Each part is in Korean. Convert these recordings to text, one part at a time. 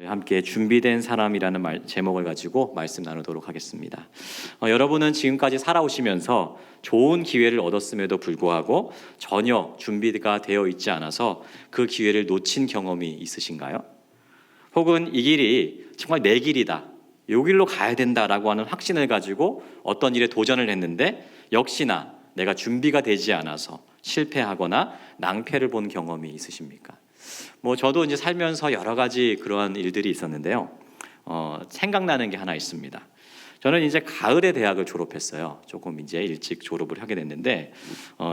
함께 준비된 사람이라는 제목을 가지고 말씀 나누도록 하겠습니다. 여러분은 지금까지 살아오시면서 좋은 기회를 얻었음에도 불구하고 전혀 준비가 되어 있지 않아서 그 기회를 놓친 경험이 있으신가요? 혹은 이 길이 정말 내 길이다, 이 길로 가야 된다라고 하는 확신을 가지고 어떤 일에 도전을 했는데 역시나 내가 준비가 되지 않아서 실패하거나 낭패를 본 경험이 있으십니까? 저도 이제 살면서 여러 가지 그러한 일들이 있었는데요. 생각나는 게 하나 있습니다. 저는 이제 가을에 대학을 졸업했어요. 조금 이제 일찍 졸업을 하게 됐는데,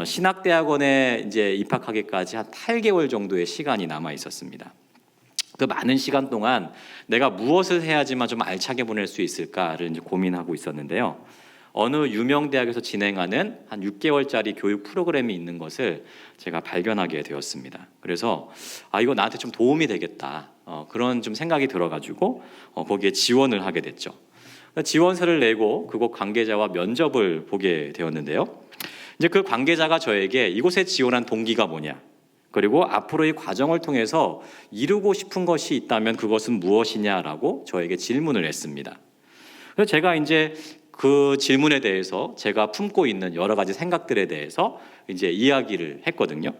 신학대학원에 이제 입학하기까지 한 8개월 정도의 시간이 남아 있었습니다. 그 많은 시간 동안 내가 무엇을 해야지만 좀 알차게 보낼 수 있을까를 이제 고민하고 있었는데요. 어느 유명 대학에서 진행하는 한 6개월짜리 교육 프로그램이 있는 것을 제가 발견하게 되었습니다. 그래서 이거 나한테 좀 도움이 되겠다, 그런 좀 생각이 들어가지고 거기에 지원을 하게 됐죠. 지원서를 내고 그곳 관계자와 면접을 보게 되었는데요. 이제 그 관계자가 저에게 이곳에 지원한 동기가 뭐냐, 그리고 앞으로의 과정을 통해서 이루고 싶은 것이 있다면 그것은 무엇이냐라고 저에게 질문을 했습니다. 그래서 제가 이제 그 질문에 대해서 제가 품고 있는 여러 가지 생각들에 대해서 이제 이야기를 했거든요.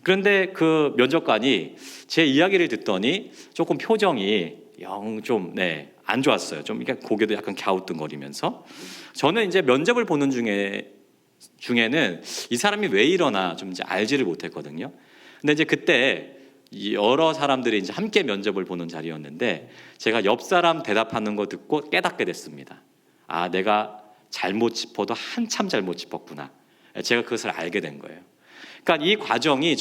그런데 그 면접관이 제 이야기를 듣더니 조금 표정이 영 좀 안 좋았어요. 좀 이렇게 고개도 약간 갸우뚱거리면서, 저는 이제 면접을 보는 중에는 이 사람이 왜 이러나 좀 이제 알지를 못했거든요. 근데 이제 그때 여러 사람들이 이제 함께 면접을 보는 자리였는데 제가 옆 사람 대답하는 거 듣고 깨닫게 됐습니다. 내가 잘못 짚어도 한참 잘못 짚었구나. 제가 그것을 알게 된 거예요. 그러니까 이 과정이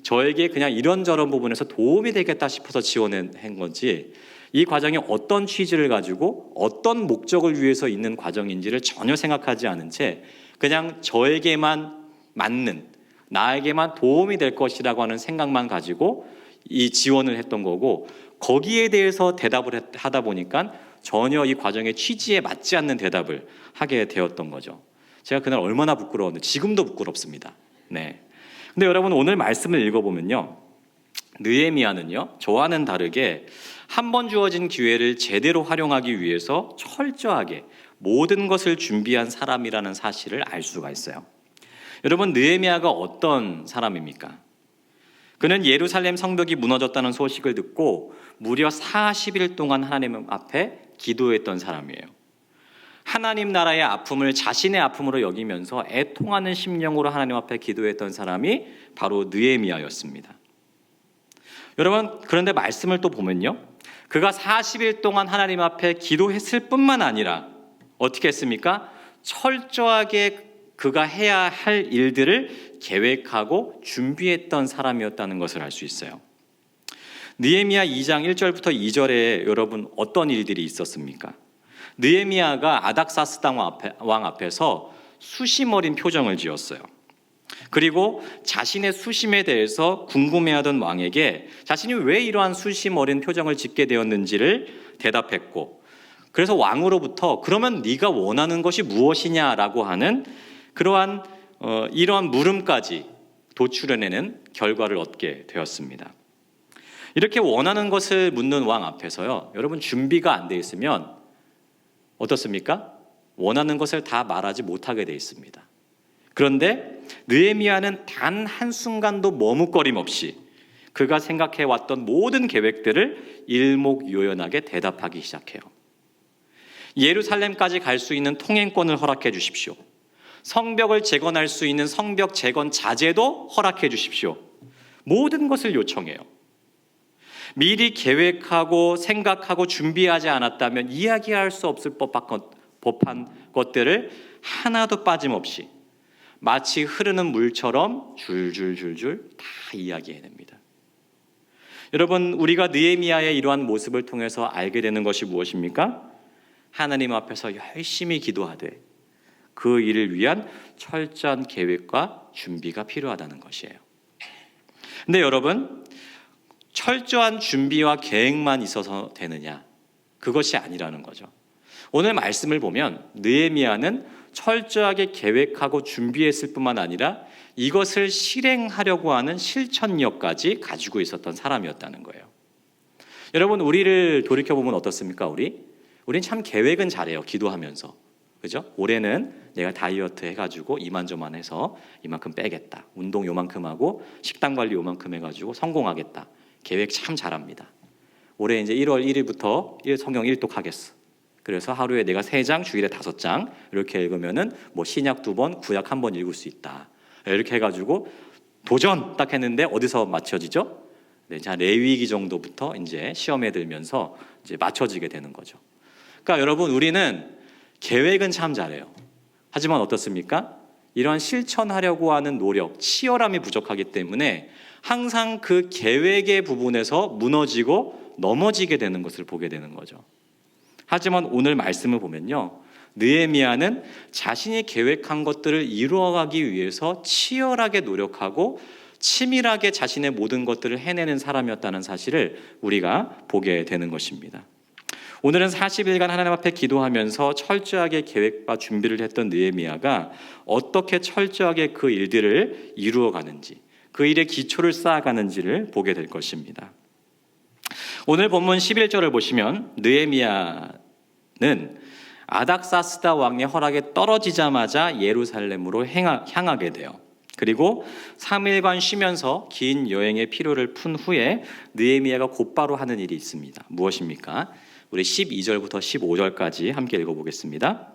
저에게 그냥 이런저런 부분에서 도움이 되겠다 싶어서 지원한 건지, 이 과정이 어떤 취지를 가지고 어떤 목적을 위해서 있는 과정인지를 전혀 생각하지 않은 채 그냥 저에게만 맞는, 나에게만 도움이 될 것이라고 하는 생각만 가지고 이 지원을 했던 거고, 거기에 대해서 대답을 하다 보니까 전혀 이 과정의 취지에 맞지 않는 대답을 하게 되었던 거죠. 제가 그날 얼마나 부끄러웠는데 지금도 부끄럽습니다. 근데 여러분, 오늘 말씀을 읽어보면요, 느헤미야는요, 저와는 다르게 한 번 주어진 기회를 제대로 활용하기 위해서 철저하게 모든 것을 준비한 사람이라는 사실을 알 수가 있어요. 여러분, 느헤미야가 어떤 사람입니까? 그는 예루살렘 성벽이 무너졌다는 소식을 듣고 무려 40일 동안 하나님 앞에 기도했던 사람이에요. 하나님 나라의 아픔을 자신의 아픔으로 여기면서 애통하는 심령으로 하나님 앞에 기도했던 사람이 바로 느헤미야였습니다. 여러분, 그런데 말씀을 또 보면요, 그가 40일 동안 하나님 앞에 기도했을 뿐만 아니라 어떻게 했습니까? 철저하게 그가 해야 할 일들을 계획하고 준비했던 사람이었다는 것을 알 수 있어요. 느헤미야 2장 1절부터 2절에 여러분 어떤 일들이 있었습니까? 느헤미야가 아닥사스 왕 앞에서 수심 어린 표정을 지었어요. 그리고 자신의 수심에 대해서 궁금해하던 왕에게 자신이 왜 이러한 수심 어린 표정을 짓게 되었는지를 대답했고, 그래서 왕으로부터 그러면 네가 원하는 것이 무엇이냐라고 하는 그러한 이러한 물음까지 도출해내는 결과를 얻게 되었습니다. 이렇게 원하는 것을 묻는 왕 앞에서요, 여러분, 준비가 안 돼 있으면 어떻습니까? 원하는 것을 다 말하지 못하게 돼 있습니다. 그런데 느헤미야는 단 한순간도 머뭇거림 없이 그가 생각해 왔던 모든 계획들을 일목요연하게 대답하기 시작해요. 예루살렘까지 갈 수 있는 통행권을 허락해 주십시오. 성벽을 재건할 수 있는 성벽 재건 자재도 허락해 주십시오. 모든 것을 요청해요. 미리 계획하고 생각하고 준비하지 않았다면 이야기할 수 없을 법한 것들을 하나도 빠짐없이 마치 흐르는 물처럼 줄줄줄줄 다 이야기해냅니다. 여러분, 우리가 느헤미야의 이러한 모습을 통해서 알게 되는 것이 무엇입니까? 하나님 앞에서 열심히 기도하되 그 일을 위한 철저한 계획과 준비가 필요하다는 것이에요. 근데 여러분, 철저한 준비와 계획만 있어서 되느냐? 그것이 아니라는 거죠. 오늘 말씀을 보면 느헤미야는 철저하게 계획하고 준비했을 뿐만 아니라 이것을 실행하려고 하는 실천력까지 가지고 있었던 사람이었다는 거예요. 여러분, 우리를 돌이켜보면 어떻습니까? 우린 참 계획은 잘해요. 기도하면서. 그죠? 올해는 내가 다이어트 해가지고 이만저만 해서 이만큼 빼겠다. 운동 요만큼 하고 식단 관리 요만큼 해가지고 성공하겠다. 계획 참 잘합니다. 올해 이제 1월 1일부터 성경 1독 하겠어. 그래서 하루에 내가 3장, 주일에 5장 이렇게 읽으면은 뭐 신약 2번, 구약 1번 읽을 수 있다. 이렇게 해가지고 도전 딱 했는데 어디서 맞춰지죠? 네, 자 레위기 정도부터 이제 시험에 들면서 이제 맞춰지게 되는 거죠. 그러니까 여러분, 우리는 계획은 참 잘해요. 하지만 어떻습니까? 이러한 실천하려고 하는 노력, 치열함이 부족하기 때문에 항상 그 계획의 부분에서 무너지고 넘어지게 되는 것을 보게 되는 거죠. 하지만 오늘 말씀을 보면요, 느헤미야는 자신이 계획한 것들을 이루어가기 위해서 치열하게 노력하고 치밀하게 자신의 모든 것들을 해내는 사람이었다는 사실을 우리가 보게 되는 것입니다. 오늘은 40일간 하나님 앞에 기도하면서 철저하게 계획과 준비를 했던 느헤미야가 어떻게 철저하게 그 일들을 이루어가는지, 그 일의 기초를 쌓아가는지를 보게 될 것입니다. 오늘 본문 11절을 보시면 느헤미야는 아닥사스다 왕의 허락에 떨어지자마자 예루살렘으로 향하게 돼요. 그리고 3일간 쉬면서 긴 여행의 피로를 푼 후에 느헤미야가 곧바로 하는 일이 있습니다. 무엇입니까? 우리 12절부터 15절까지 함께 읽어보겠습니다.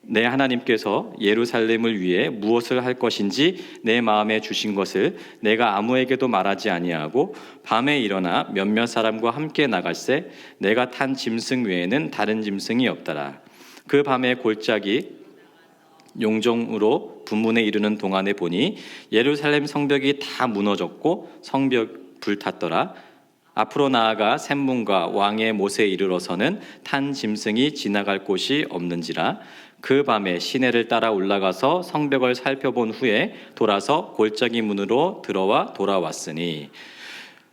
내 하나님께서 예루살렘을 위해 무엇을 할 것인지 내 마음에 주신 것을 내가 아무에게도 말하지 아니하고 밤에 일어나 몇몇 사람과 함께 나갈새 내가 탄 짐승 외에는 다른 짐승이 없더라. 그 밤에 골짜기 용종으로 분문에 이르는 동안에 보니 예루살렘 성벽이 다 무너졌고 성벽 불탔더라. 앞으로 나아가 샘문과 왕의 못에 이르러서는 탄 짐승이 지나갈 곳이 없는지라. 그 밤에 시내를 따라 올라가서 성벽을 살펴본 후에 돌아서 골짜기 문으로 들어와 돌아왔으니,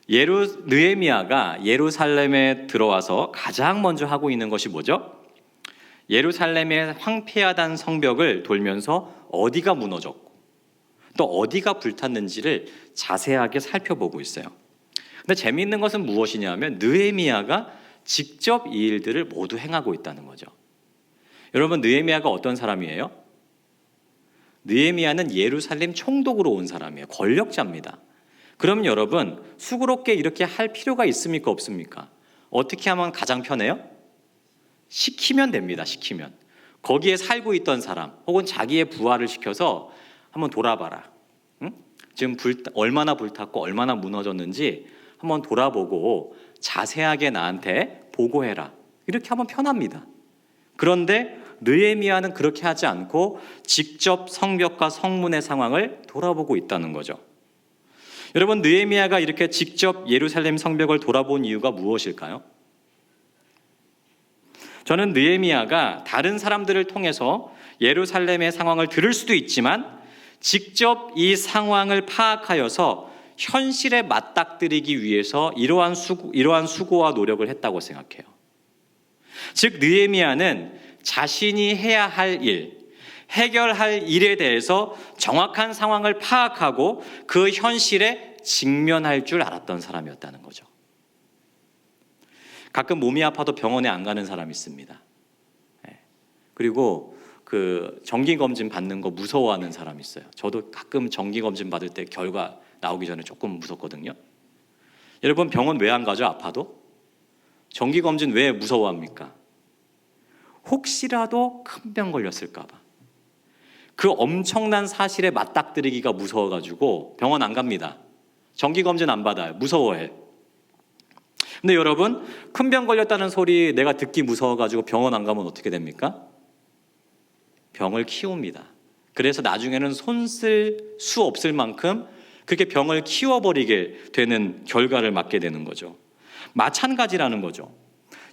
느헤미야가 예루살렘에 들어와서 가장 먼저 하고 있는 것이 뭐죠? 예루살렘의 황폐하단 성벽을 돌면서 어디가 무너졌고 또 어디가 불탔는지를 자세하게 살펴보고 있어요. 근데 재미있는 것은 무엇이냐면 느헤미야가 직접 이 일들을 모두 행하고 있다는 거죠. 여러분, 느헤미야가 어떤 사람이에요? 느헤미야는 예루살렘 총독으로 온 사람이에요. 권력자입니다. 그럼 여러분, 수고롭게 이렇게 할 필요가 있습니까? 없습니까? 어떻게 하면 가장 편해요? 시키면 됩니다. 시키면. 거기에 살고 있던 사람 혹은 자기의 부하를 시켜서 한번 돌아봐라. 응? 지금 얼마나 불탔고 얼마나 무너졌는지 한번 돌아보고 자세하게 나한테 보고해라. 이렇게 하면 편합니다. 그런데 느헤미야는 그렇게 하지 않고 직접 성벽과 성문의 상황을 돌아보고 있다는 거죠. 여러분, 느헤미야가 이렇게 직접 예루살렘 성벽을 돌아본 이유가 무엇일까요? 저는 느헤미야가 다른 사람들을 통해서 예루살렘의 상황을 들을 수도 있지만 직접 이 상황을 파악하여서 현실에 맞닥뜨리기 위해서 이러한 수고와 노력을 했다고 생각해요. 즉, 느헤미야는 자신이 해야 할 일, 해결할 일에 대해서 정확한 상황을 파악하고 그 현실에 직면할 줄 알았던 사람이었다는 거죠. 가끔 몸이 아파도 병원에 안 가는 사람이 있습니다. 그리고 그 정기검진 받는 거 무서워하는 사람이 있어요. 저도 가끔 정기검진 받을 때 결과 나오기 전에 조금 무섭거든요. 여러분, 병원 왜 안 가죠? 아파도? 정기검진 왜 무서워합니까? 혹시라도 큰 병 걸렸을까 봐. 그 엄청난 사실에 맞닥뜨리기가 무서워가지고 병원 안 갑니다. 정기검진 안 받아요. 무서워해. 근데 여러분, 큰 병 걸렸다는 소리 내가 듣기 무서워가지고 병원 안 가면 어떻게 됩니까? 병을 키웁니다. 그래서 나중에는 손 쓸 수 없을 만큼 그렇게 병을 키워버리게 되는 결과를 맞게 되는 거죠. 마찬가지라는 거죠.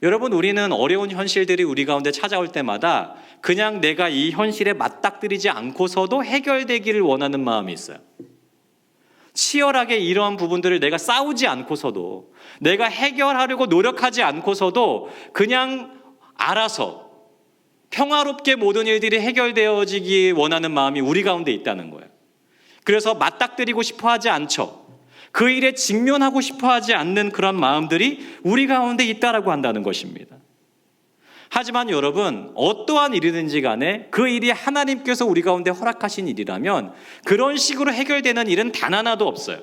여러분, 우리는 어려운 현실들이 우리 가운데 찾아올 때마다 그냥 내가 이 현실에 맞닥뜨리지 않고서도 해결되기를 원하는 마음이 있어요. 치열하게 이러한 부분들을 내가 싸우지 않고서도, 내가 해결하려고 노력하지 않고서도 그냥 알아서 평화롭게 모든 일들이 해결되어지기 원하는 마음이 우리 가운데 있다는 거예요. 그래서 맞닥뜨리고 싶어 하지 않죠. 그 일에 직면하고 싶어 하지 않는 그런 마음들이 우리 가운데 있다라고 한다는 것입니다. 하지만 여러분, 어떠한 일이든지 간에 그 일이 하나님께서 우리 가운데 허락하신 일이라면 그런 식으로 해결되는 일은 단 하나도 없어요.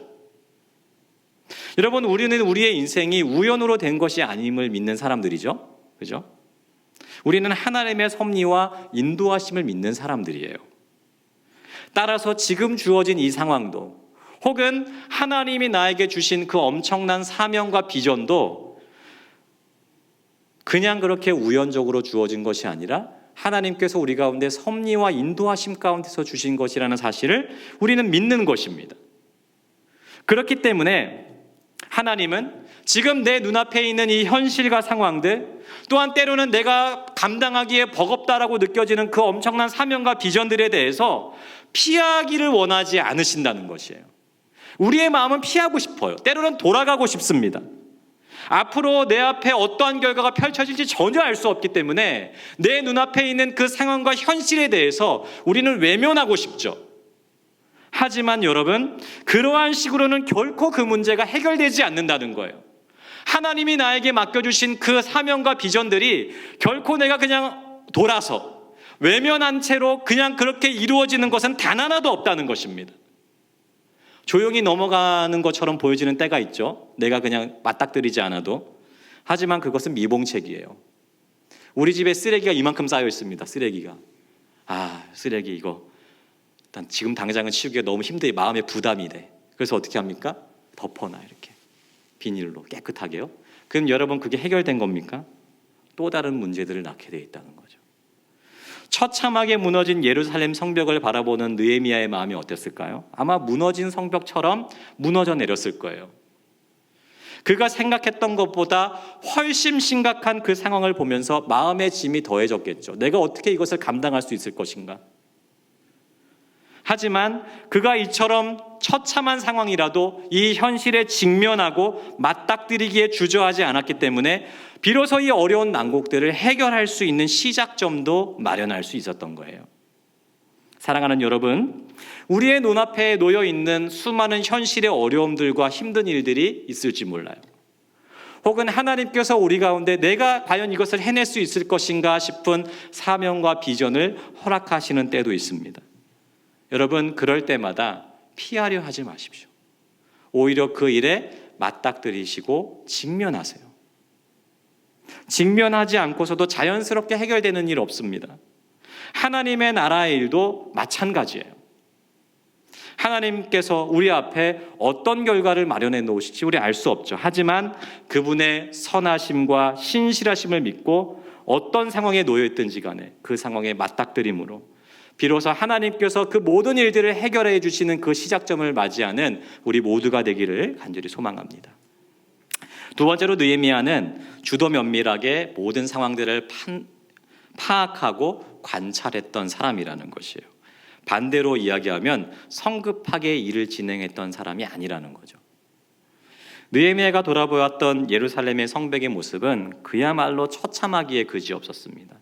여러분, 우리는 우리의 인생이 우연으로 된 것이 아님을 믿는 사람들이죠. 그죠? 우리는 하나님의 섭리와 인도하심을 믿는 사람들이에요. 따라서 지금 주어진 이 상황도, 혹은 하나님이 나에게 주신 그 엄청난 사명과 비전도 그냥 그렇게 우연적으로 주어진 것이 아니라 하나님께서 우리 가운데 섭리와 인도하심 가운데서 주신 것이라는 사실을 우리는 믿는 것입니다. 그렇기 때문에 하나님은 지금 내 눈앞에 있는 이 현실과 상황들, 또한 때로는 내가 감당하기에 버겁다라고 느껴지는 그 엄청난 사명과 비전들에 대해서 피하기를 원하지 않으신다는 것이에요. 우리의 마음은 피하고 싶어요. 때로는 돌아가고 싶습니다. 앞으로 내 앞에 어떠한 결과가 펼쳐질지 전혀 알 수 없기 때문에 내 눈앞에 있는 그 상황과 현실에 대해서 우리는 외면하고 싶죠. 하지만 여러분, 그러한 식으로는 결코 그 문제가 해결되지 않는다는 거예요. 하나님이 나에게 맡겨주신 그 사명과 비전들이 결코 내가 그냥 돌아서 외면한 채로 그냥 그렇게 이루어지는 것은 단 하나도 없다는 것입니다. 조용히 넘어가는 것처럼 보여지는 때가 있죠. 내가 그냥 맞닥뜨리지 않아도. 하지만 그것은 미봉책이에요. 우리 집에 쓰레기가 이만큼 쌓여 있습니다. 쓰레기가. 쓰레기 이거 일단 지금 당장은 치우기가 너무 힘들게 마음에 부담이 돼. 그래서 어떻게 합니까? 덮어놔, 이렇게 비닐로 깨끗하게요. 그럼 여러분, 그게 해결된 겁니까? 또 다른 문제들을 낳게 돼 있다는 거죠. 처참하게 무너진 예루살렘 성벽을 바라보는 느헤미야의 마음이 어땠을까요? 아마 무너진 성벽처럼 무너져 내렸을 거예요. 그가 생각했던 것보다 훨씬 심각한 그 상황을 보면서 마음의 짐이 더해졌겠죠. 내가 어떻게 이것을 감당할 수 있을 것인가? 하지만 그가 이처럼 처참한 상황이라도 이 현실에 직면하고 맞닥뜨리기에 주저하지 않았기 때문에 비로소 이 어려운 난국들을 해결할 수 있는 시작점도 마련할 수 있었던 거예요. 사랑하는 여러분, 우리의 눈앞에 놓여 있는 수많은 현실의 어려움들과 힘든 일들이 있을지 몰라요. 혹은 하나님께서 우리 가운데 내가 과연 이것을 해낼 수 있을 것인가 싶은 사명과 비전을 허락하시는 때도 있습니다. 여러분, 그럴 때마다 피하려 하지 마십시오. 오히려 그 일에 맞닥뜨리시고 직면하세요. 직면하지 않고서도 자연스럽게 해결되는 일 없습니다. 하나님의 나라의 일도 마찬가지예요. 하나님께서 우리 앞에 어떤 결과를 마련해 놓으실지 우리 알 수 없죠. 하지만 그분의 선하심과 신실하심을 믿고 어떤 상황에 놓여 있든지 간에 그 상황에 맞닥뜨림으로 비로소 하나님께서 그 모든 일들을 해결해 주시는 그 시작점을 맞이하는 우리 모두가 되기를 간절히 소망합니다. 두 번째로, 느헤미야는 주도 면밀하게 모든 상황들을 파악하고 관찰했던 사람이라는 것이에요. 반대로 이야기하면 성급하게 일을 진행했던 사람이 아니라는 거죠. 느헤미야가 돌아보았던 예루살렘의 성벽의 모습은 그야말로 처참하기에 그지없었습니다.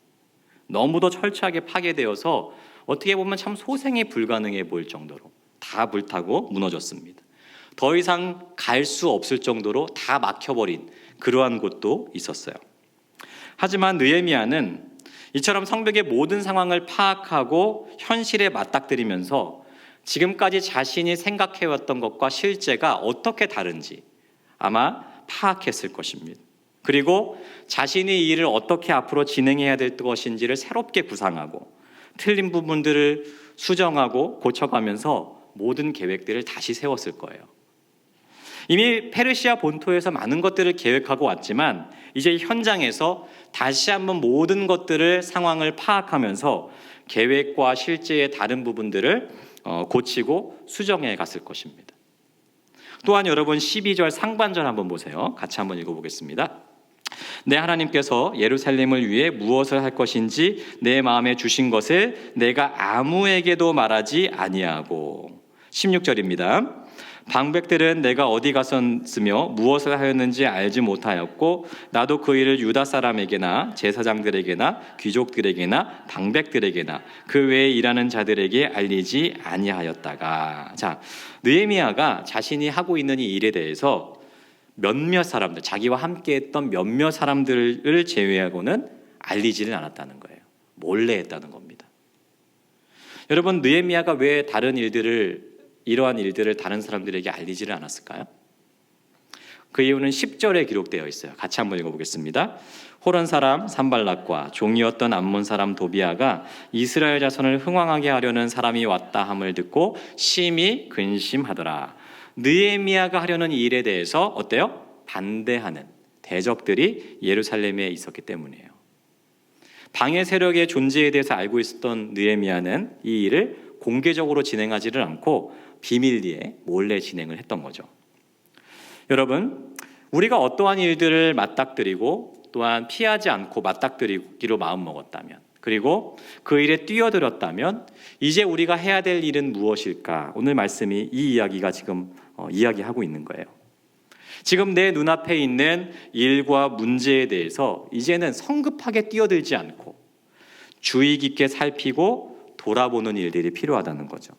너무도 철저하게 파괴되어서 어떻게 보면 참 소생이 불가능해 보일 정도로 다 불타고 무너졌습니다. 더 이상 갈 수 없을 정도로 다 막혀버린 그러한 곳도 있었어요. 하지만 느헤미야는 이처럼 성벽의 모든 상황을 파악하고 현실에 맞닥뜨리면서 지금까지 자신이 생각해왔던 것과 실제가 어떻게 다른지 아마 파악했을 것입니다. 그리고 자신이 이 일을 어떻게 앞으로 진행해야 될 것인지를 새롭게 구상하고 틀린 부분들을 수정하고 고쳐가면서 모든 계획들을 다시 세웠을 거예요. 이미 페르시아 본토에서 많은 것들을 계획하고 왔지만 이제 현장에서 다시 한번 모든 것들을 상황을 파악하면서 계획과 실제의 다른 부분들을 고치고 수정해 갔을 것입니다. 또한 여러분, 12절 상반절 한번 보세요. 같이 한번 읽어보겠습니다. 내 하나님께서 예루살렘을 위해 무엇을 할 것인지 내 마음에 주신 것을 내가 아무에게도 말하지 아니하고. 16절입니다. 방백들은 내가 어디 갔었으며 무엇을 하였는지 알지 못하였고 나도 그 일을 유다 사람에게나 제사장들에게나 귀족들에게나 방백들에게나 그 외에 일하는 자들에게 알리지 아니하였다가. 자, 느헤미야가 자신이 하고 있는 이 일에 대해서 몇몇 사람들, 자기와 함께했던 몇몇 사람들을 제외하고는 알리지는 않았다는 거예요. 몰래 했다는 겁니다. 여러분, 느헤미야가 왜 이러한 일들을 다른 사람들에게 알리지를 않았을까요? 그 이유는 10절에 기록되어 있어요. 같이 한번 읽어보겠습니다. 호론 사람 산발락과 종이었던 암몬 사람 도비아가 이스라엘 자손을 흥왕하게 하려는 사람이 왔다 함을 듣고 심히 근심하더라. 느헤미야가 하려는 이 일에 대해서 어때요? 반대하는 대적들이 예루살렘에 있었기 때문이에요. 방해 세력의 존재에 대해서 알고 있었던 느헤미야는 이 일을 공개적으로 진행하지를 않고 비밀리에 몰래 진행을 했던 거죠. 여러분, 우리가 어떠한 일들을 맞닥뜨리고 또한 피하지 않고 맞닥뜨리기로 마음먹었다면, 그리고 그 일에 뛰어들었다면 이제 우리가 해야 될 일은 무엇일까? 오늘 말씀이 이 이야기가 지금 이야기하고 있는 거예요. 지금 내 눈앞에 있는 일과 문제에 대해서 이제는 성급하게 뛰어들지 않고 주의 깊게 살피고 돌아보는 일들이 필요하다는 거죠.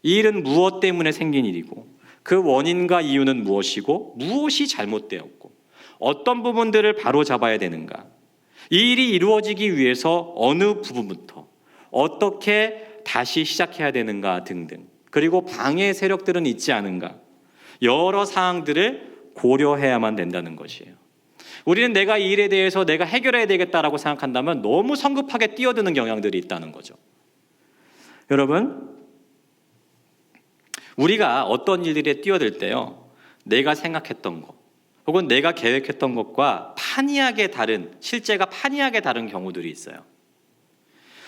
이 일은 무엇 때문에 생긴 일이고 그 원인과 이유는 무엇이고 무엇이 잘못되었고 어떤 부분들을 바로잡아야 되는가, 이 일이 이루어지기 위해서 어느 부분부터 어떻게 다시 시작해야 되는가 등등, 그리고 방해 세력들은 있지 않은가, 여러 사항들을 고려해야만 된다는 것이에요. 우리는 내가 이 일에 대해서 내가 해결해야 되겠다라고 생각한다면 너무 성급하게 뛰어드는 경향들이 있다는 거죠. 여러분, 우리가 어떤 일들에 뛰어들 때요, 내가 생각했던 것 혹은 내가 계획했던 것과 실제가 판이하게 다른 경우들이 있어요.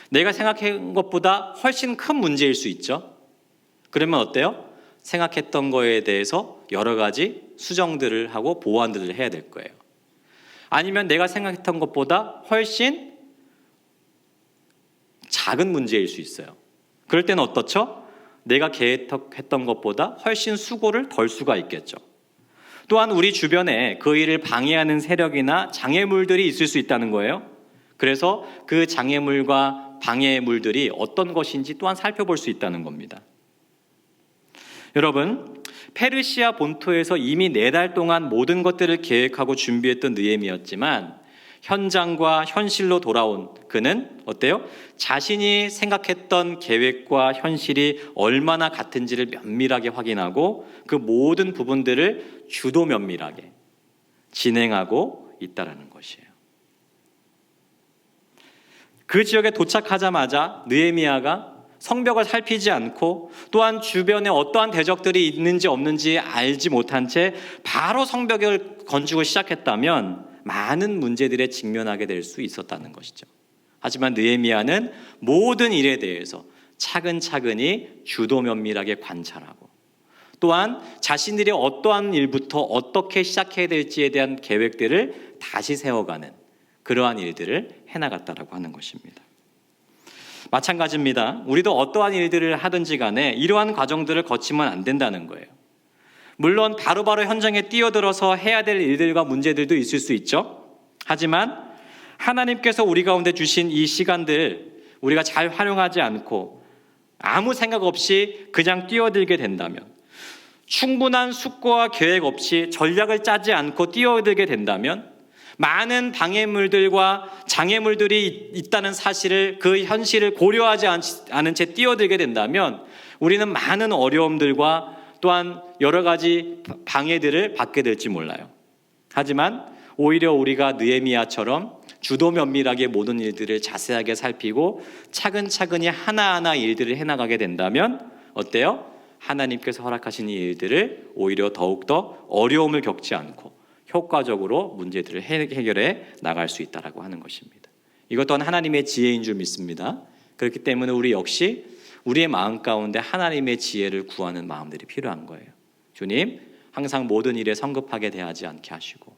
내가 생각한 것보다 훨씬 큰 문제일 수 있죠. 그러면 어때요? 생각했던 거에 대해서 여러 가지 수정들을 하고 보완들을 해야 될 거예요. 아니면 내가 생각했던 것보다 훨씬 작은 문제일 수 있어요. 그럴 때는 어떻죠? 내가 계획했던 것보다 훨씬 수고를 덜 수가 있겠죠. 또한 우리 주변에 그 일을 방해하는 세력이나 장애물들이 있을 수 있다는 거예요. 그래서 그 장애물과 방해물들이 어떤 것인지 또한 살펴볼 수 있다는 겁니다. 여러분, 페르시아 본토에서 이미 4달 동안 모든 것들을 계획하고 준비했던 느헤미야였지만 현장과 현실로 돌아온 그는 어때요? 자신이 생각했던 계획과 현실이 얼마나 같은지를 면밀하게 확인하고 그 모든 부분들을 주도 면밀하게 진행하고 있다는 것이에요. 그 지역에 도착하자마자 느헤미야가 성벽을 살피지 않고 또한 주변에 어떠한 대적들이 있는지 없는지 알지 못한 채 바로 성벽을 건축을 시작했다면 많은 문제들에 직면하게 될 수 있었다는 것이죠. 하지만 느헤미야는 모든 일에 대해서 차근차근히 주도 면밀하게 관찰하고 또한 자신들이 어떠한 일부터 어떻게 시작해야 될지에 대한 계획들을 다시 세워가는 그러한 일들을 해나갔다라고 하는 것입니다. 마찬가지입니다. 우리도 어떠한 일들을 하든지 간에 이러한 과정들을 거치면 안 된다는 거예요. 물론 바로바로 현장에 뛰어들어서 해야 될 일들과 문제들도 있을 수 있죠. 하지만 하나님께서 우리 가운데 주신 이 시간들 우리가 잘 활용하지 않고 아무 생각 없이 그냥 뛰어들게 된다면, 충분한 숙고와 계획 없이 전략을 짜지 않고 뛰어들게 된다면 많은 방해물들과 장애물들이 있다는 사실을, 그 현실을 고려하지 않은 채 뛰어들게 된다면 우리는 많은 어려움들과 또한 여러 가지 방해들을 받게 될지 몰라요. 하지만 오히려 우리가 느헤미야처럼 주도 면밀하게 모든 일들을 자세하게 살피고 차근차근히 하나하나 일들을 해나가게 된다면 어때요? 하나님께서 허락하신 이 일들을 오히려 더욱더 어려움을 겪지 않고 효과적으로 문제들을 해결해 나갈 수 있다라고 하는 것입니다. 이것 또한 하나님의 지혜인 줄 믿습니다. 그렇기 때문에 우리 역시 우리의 마음 가운데 하나님의 지혜를 구하는 마음들이 필요한 거예요. 주님, 항상 모든 일에 성급하게 대하지 않게 하시고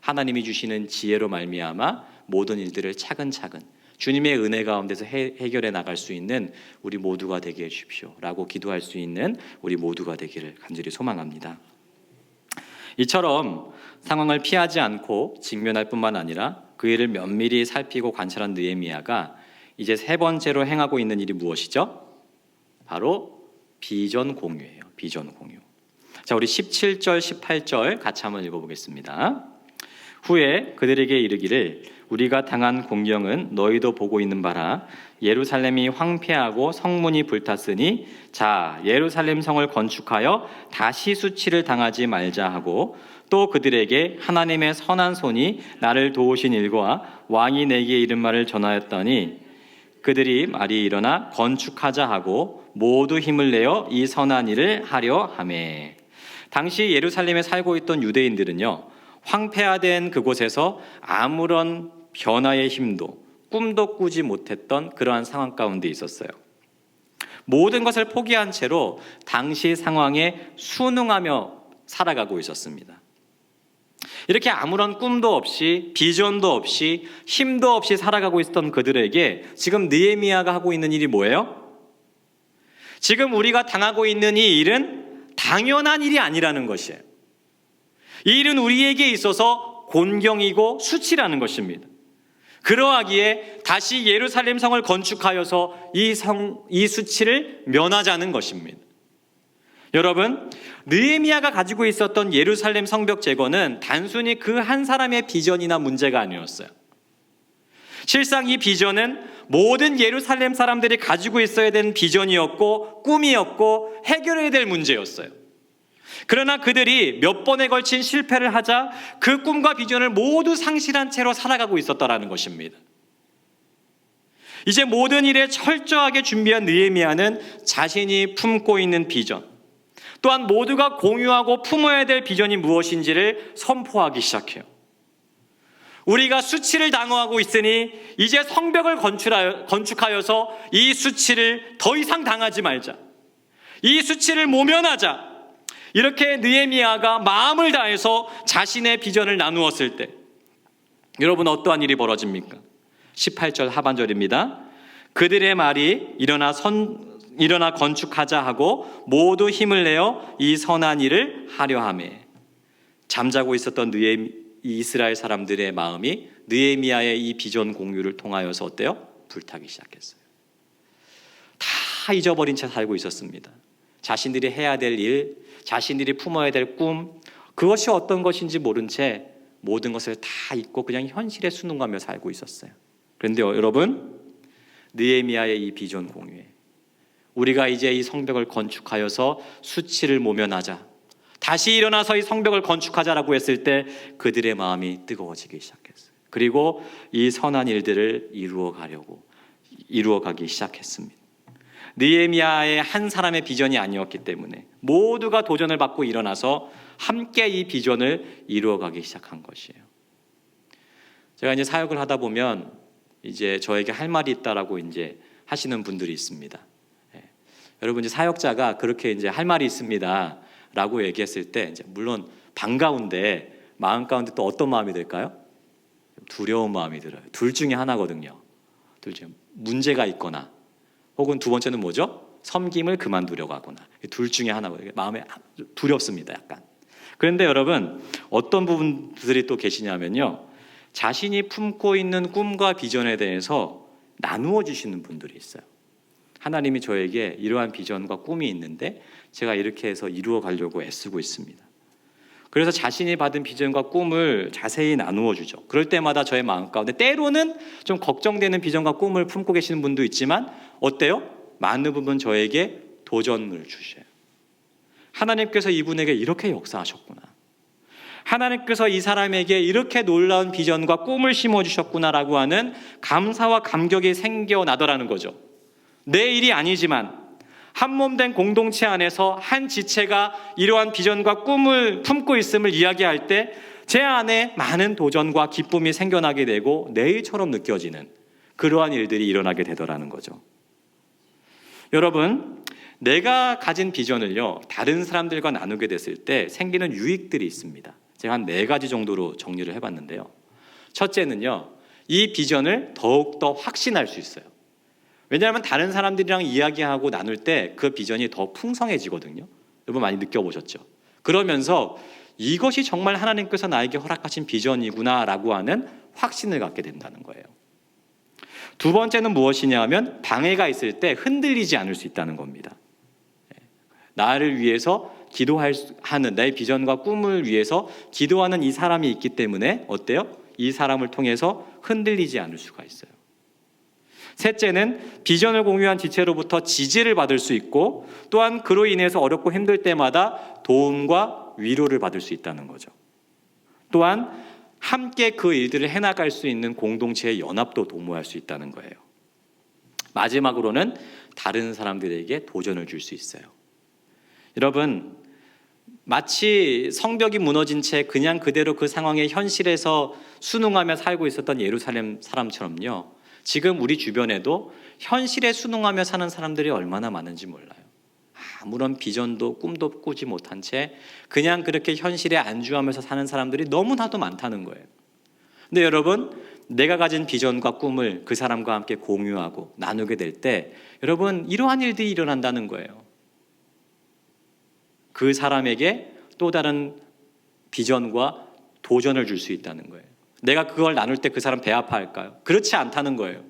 하나님이 주시는 지혜로 말미암아 모든 일들을 차근차근 주님의 은혜 가운데서 해결해 나갈 수 있는 우리 모두가 되게 해주십시오 라고 기도할 수 있는 우리 모두가 되기를 간절히 소망합니다. 이처럼 상황을 피하지 않고 직면할 뿐만 아니라 그 일을 면밀히 살피고 관찰한 느헤미야가 이제 세 번째로 행하고 있는 일이 무엇이죠? 바로 비전 공유예요. 비전 공유. 자, 우리 17절, 18절 같이 한번 읽어보겠습니다. 후에 그들에게 이르기를 우리가 당한 공경은 너희도 보고 있는 바라. 예루살렘이 황폐하고 성문이 불탔으니 자, 예루살렘 성을 건축하여 다시 수치를 당하지 말자 하고, 또 그들에게 하나님의 선한 손이 나를 도우신 일과 왕이 내게 이른 말을 전하였더니 그들이 말이 일어나 건축하자 하고 모두 힘을 내어 이 선한 일을 하려 하매. 당시 예루살렘에 살고 있던 유대인들은요, 황폐화된 그곳에서 아무런 변화의 힘도 꿈도 꾸지 못했던 그러한 상황 가운데 있었어요. 모든 것을 포기한 채로 당시 상황에 순응하며 살아가고 있었습니다. 이렇게 아무런 꿈도 없이 비전도 없이 힘도 없이 살아가고 있었던 그들에게 지금 느헤미야가 하고 있는 일이 뭐예요? 지금 우리가 당하고 있는 이 일은 당연한 일이 아니라는 것이에요. 이 일은 우리에게 있어서 곤경이고 수치라는 것입니다. 그러하기에 다시 예루살렘 성을 건축하여서 이 수치를 면하자는 것입니다. 여러분, 느헤미야가 가지고 있었던 예루살렘 성벽 재건은 단순히 그 한 사람의 비전이나 문제가 아니었어요. 실상 이 비전은 모든 예루살렘 사람들이 가지고 있어야 되는 비전이었고 꿈이었고 해결해야 될 문제였어요. 그러나 그들이 몇 번에 걸친 실패를 하자 그 꿈과 비전을 모두 상실한 채로 살아가고 있었다라는 것입니다. 이제 모든 일에 철저하게 준비한 느헤미야는 자신이 품고 있는 비전, 또한 모두가 공유하고 품어야 될 비전이 무엇인지를 선포하기 시작해요. 우리가 수치를 당하고 있으니 이제 성벽을 건축하여서 이 수치를 더 이상 당하지 말자. 이 수치를 모면하자. 이렇게 느헤미야가 마음을 다해서 자신의 비전을 나누었을 때 여러분 어떠한 일이 벌어집니까? 18절 하반절입니다. 그들의 말이 일어나 건축하자 하고 모두 힘을 내어 이 선한 일을 하려 하매. 잠자고 있었던 이스라엘 사람들의 마음이 느헤미야의 이 비전 공유를 통하여서 어때요? 불타기 시작했어요. 다 잊어버린 채 살고 있었습니다. 자신들이 해야 될 일, 자신들이 품어야 될 꿈, 그것이 어떤 것인지 모른 채 모든 것을 다 잊고 그냥 현실에 순응하며 살고 있었어요. 그런데 여러분, 느헤미야의 이 비전 공유에 우리가 이제 이 성벽을 건축하여서 수치를 모면하자, 다시 일어나서 이 성벽을 건축하자라고 했을 때 그들의 마음이 뜨거워지기 시작했어요. 그리고 이 선한 일들을 이루어가기 시작했습니다. 느헤미야의 한 사람의 비전이 아니었기 때문에 모두가 도전을 받고 일어나서 함께 이 비전을 이루어가기 시작한 것이에요. 제가 이제 사역을 하다 보면 이제 저에게 할 말이 있다라고 이제 하시는 분들이 있습니다. 여러분, 이제 사역자가 그렇게 이제 할 말이 있습니다라고 얘기했을 때 이제 물론 반가운데 마음 가운데 또 어떤 마음이 들까요? 두려운 마음이 들어요. 둘 중에 하나거든요. 둘 중에 문제가 있거나 혹은 두 번째는 뭐죠? 섬김을 그만두려고 하거나. 둘 중에 하나거든요. 마음에 두렵습니다, 약간. 그런데 여러분, 어떤 부분들이 또 계시냐면요, 자신이 품고 있는 꿈과 비전에 대해서 나누어 주시는 분들이 있어요. 하나님이 저에게 이러한 비전과 꿈이 있는데 제가 이렇게 해서 이루어 가려고 애쓰고 있습니다. 그래서 자신이 받은 비전과 꿈을 자세히 나누어 주죠. 그럴 때마다 저의 마음 가운데 때로는 좀 걱정되는 비전과 꿈을 품고 계시는 분도 있지만 어때요? 많은 부분 저에게 도전을 주셔요. 하나님께서 이분에게 이렇게 역사하셨구나. 하나님께서 이 사람에게 이렇게 놀라운 비전과 꿈을 심어주셨구나라고 하는 감사와 감격이 생겨나더라는 거죠. 내 일이 아니지만 한몸된 공동체 안에서 한 지체가 이러한 비전과 꿈을 품고 있음을 이야기할 때 제 안에 많은 도전과 기쁨이 생겨나게 되고 내일처럼 느껴지는 그러한 일들이 일어나게 되더라는 거죠. 여러분, 내가 가진 비전을요, 다른 사람들과 나누게 됐을 때 생기는 유익들이 있습니다. 제가 한 4가지 정도로 정리를 해봤는데요. 첫째는요, 이 비전을 더욱더 확신할 수 있어요. 왜냐하면 다른 사람들이랑 이야기하고 나눌 때 그 비전이 더 풍성해지거든요. 여러분 많이 느껴보셨죠? 그러면서 이것이 정말 하나님께서 나에게 허락하신 비전이구나 라고 하는 확신을 갖게 된다는 거예요. 두 번째는 무엇이냐 하면 방해가 있을 때 흔들리지 않을 수 있다는 겁니다. 나를 위해서 기도하는, 나의 비전과 꿈을 위해서 기도하는 이 사람이 있기 때문에 어때요? 이 사람을 통해서 흔들리지 않을 수가 있어요. 셋째는 비전을 공유한 지체로부터 지지를 받을 수 있고, 또한 그로 인해서 어렵고 힘들 때마다 도움과 위로를 받을 수 있다는 거죠. 또한 함께 그 일들을 해나갈 수 있는 공동체의 연합도 도모할 수 있다는 거예요. 마지막으로는 다른 사람들에게 도전을 줄 수 있어요. 여러분, 마치 성벽이 무너진 채 그냥 그대로 그 상황의 현실에서 순응하며 살고 있었던 예루살렘 사람처럼요, 지금 우리 주변에도 현실에 순응하며 사는 사람들이 얼마나 많은지 몰라요. 아무런 비전도 꿈도 꾸지 못한 채 그냥 그렇게 현실에 안주하면서 사는 사람들이 너무나도 많다는 거예요. 근데 여러분, 내가 가진 비전과 꿈을 그 사람과 함께 공유하고 나누게 될 때 여러분, 이러한 일들이 일어난다는 거예요. 그 사람에게 또 다른 비전과 도전을 줄 수 있다는 거예요. 내가 그걸 나눌 때 그 사람 배 아파할까요? 그렇지 않다는 거예요.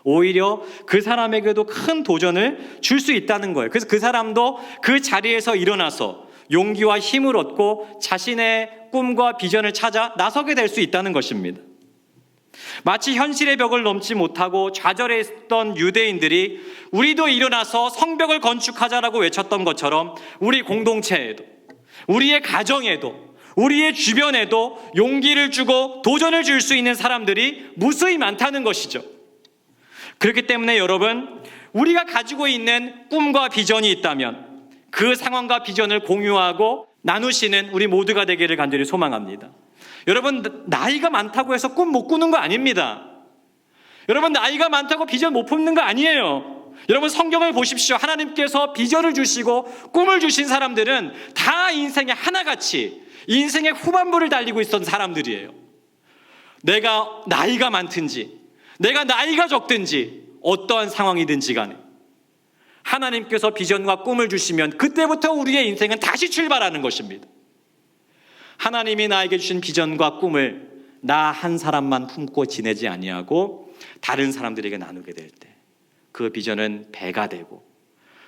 오히려 그 사람에게도 큰 도전을 줄 수 있다는 거예요. 그래서 그 사람도 그 자리에서 일어나서 용기와 힘을 얻고 자신의 꿈과 비전을 찾아 나서게 될 수 있다는 것입니다. 마치 현실의 벽을 넘지 못하고 좌절했던 유대인들이 우리도 일어나서 성벽을 건축하자라고 외쳤던 것처럼 우리 공동체에도, 우리의 가정에도, 우리의 주변에도 용기를 주고 도전을 줄 수 있는 사람들이 무수히 많다는 것이죠. 그렇기 때문에 여러분, 우리가 가지고 있는 꿈과 비전이 있다면 그 상황과 비전을 공유하고 나누시는 우리 모두가 되기를 간절히 소망합니다. 여러분, 나이가 많다고 해서 꿈 못 꾸는 거 아닙니다. 여러분, 나이가 많다고 비전 못 품는 거 아니에요. 여러분, 성경을 보십시오. 하나님께서 비전을 주시고 꿈을 주신 사람들은 다 인생에 하나같이 인생의 후반부를 달리고 있었던 사람들이에요. 내가 나이가 많든지 내가 나이가 적든지 어떠한 상황이든지 간에 하나님께서 비전과 꿈을 주시면 그때부터 우리의 인생은 다시 출발하는 것입니다. 하나님이 나에게 주신 비전과 꿈을 나 한 사람만 품고 지내지 아니하고 다른 사람들에게 나누게 될 때 그 비전은 배가 되고,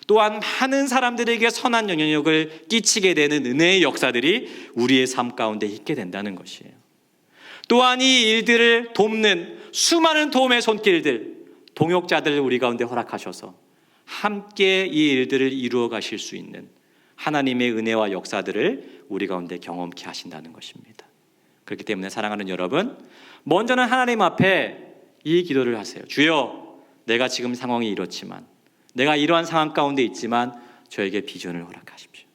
또한 많은 사람들에게 선한 영향력을 끼치게 되는 은혜의 역사들이 우리의 삶 가운데 있게 된다는 것이에요. 또한 이 일들을 돕는 수많은 도움의 손길들, 동역자들을 우리 가운데 허락하셔서 함께 이 일들을 이루어 가실 수 있는 하나님의 은혜와 역사들을 우리 가운데 경험케 하신다는 것입니다. 그렇기 때문에 사랑하는 여러분, 먼저는 하나님 앞에 이 기도를 하세요. 주여, 내가 지금 상황이 이렇지만, 내가 이러한 상황 가운데 있지만 저에게 비전을 허락하십시오.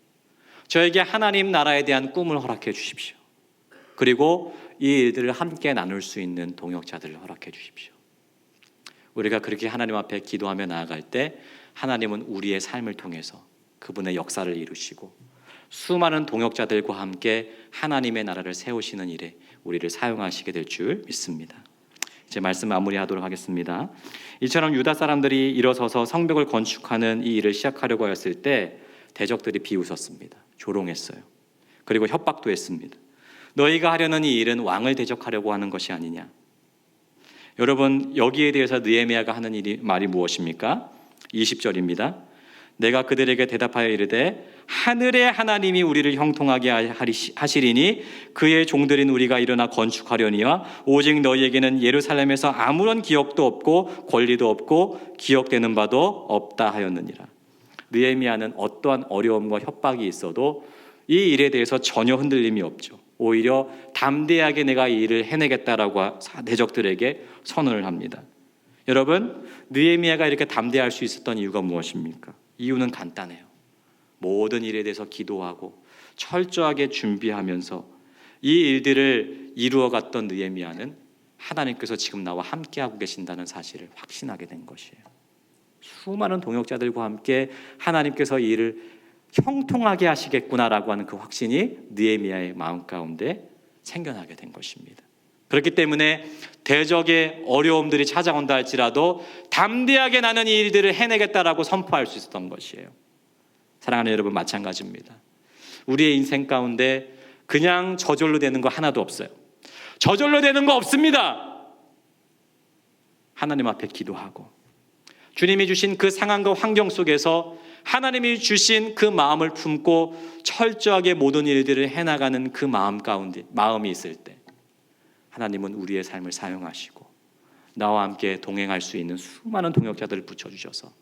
저에게 하나님 나라에 대한 꿈을 허락해 주십시오. 그리고 이 일들을 함께 나눌 수 있는 동역자들을 허락해 주십시오. 우리가 그렇게 하나님 앞에 기도하며 나아갈 때 하나님은 우리의 삶을 통해서 그분의 역사를 이루시고 수많은 동역자들과 함께 하나님의 나라를 세우시는 일에 우리를 사용하시게 될 줄 믿습니다. 이제 말씀 마무리하도록 하겠습니다. 이처럼 유다 사람들이 일어서서 성벽을 건축하는 이 일을 시작하려고 했을 때 대적들이 비웃었습니다. 조롱했어요. 그리고 협박도 했습니다. 너희가 하려는 이 일은 왕을 대적하려고 하는 것이 아니냐. 여러분, 여기에 대해서 느헤미야가 하는 말이 무엇입니까? 20절입니다. 내가 그들에게 대답하여 이르되 하늘의 하나님이 우리를 형통하게 하시리니 그의 종들인 우리가 일어나 건축하려니와 오직 너희에게는 예루살렘에서 아무런 기억도 없고 권리도 없고 기억되는 바도 없다 하였느니라. 느헤미야는 어떠한 어려움과 협박이 있어도 이 일에 대해서 전혀 흔들림이 없죠. 오히려 담대하게 내가 이 일을 해내겠다라고 대적들에게 선언을 합니다. 여러분, 느헤미야가 이렇게 담대할 수 있었던 이유가 무엇입니까? 이유는 간단해요. 모든 일에 대해서 기도하고 철저하게 준비하면서 이 일들을 이루어갔던 느헤미야는 하나님께서 지금 나와 함께하고 계신다는 사실을 확신하게 된 것이에요. 수많은 동역자들과 함께 하나님께서 이 일을 형통하게 하시겠구나라고 하는 그 확신이 느헤미야의 마음 가운데 생겨나게 된 것입니다. 그렇기 때문에 대적의 어려움들이 찾아온다 할지라도 담대하게 나는 이 일들을 해내겠다라고 선포할 수 있었던 것이에요. 사랑하는 여러분, 마찬가지입니다. 우리의 인생 가운데 그냥 저절로 되는 거 하나도 없어요. 저절로 되는 거 없습니다. 하나님 앞에 기도하고 주님이 주신 그 상황과 환경 속에서 하나님이 주신 그 마음을 품고 철저하게 모든 일들을 해나가는 그 마음 가운데 마음이 있을 때 하나님은 우리의 삶을 사용하시고 나와 함께 동행할 수 있는 수많은 동역자들을 붙여주셔서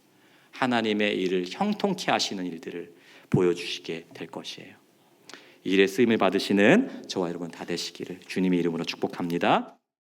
하나님의 일을 형통케 하시는 일들을 보여주시게 될 것이에요. 이 일에 쓰임을 받으시는 저와 여러분 다 되시기를 주님의 이름으로 축복합니다.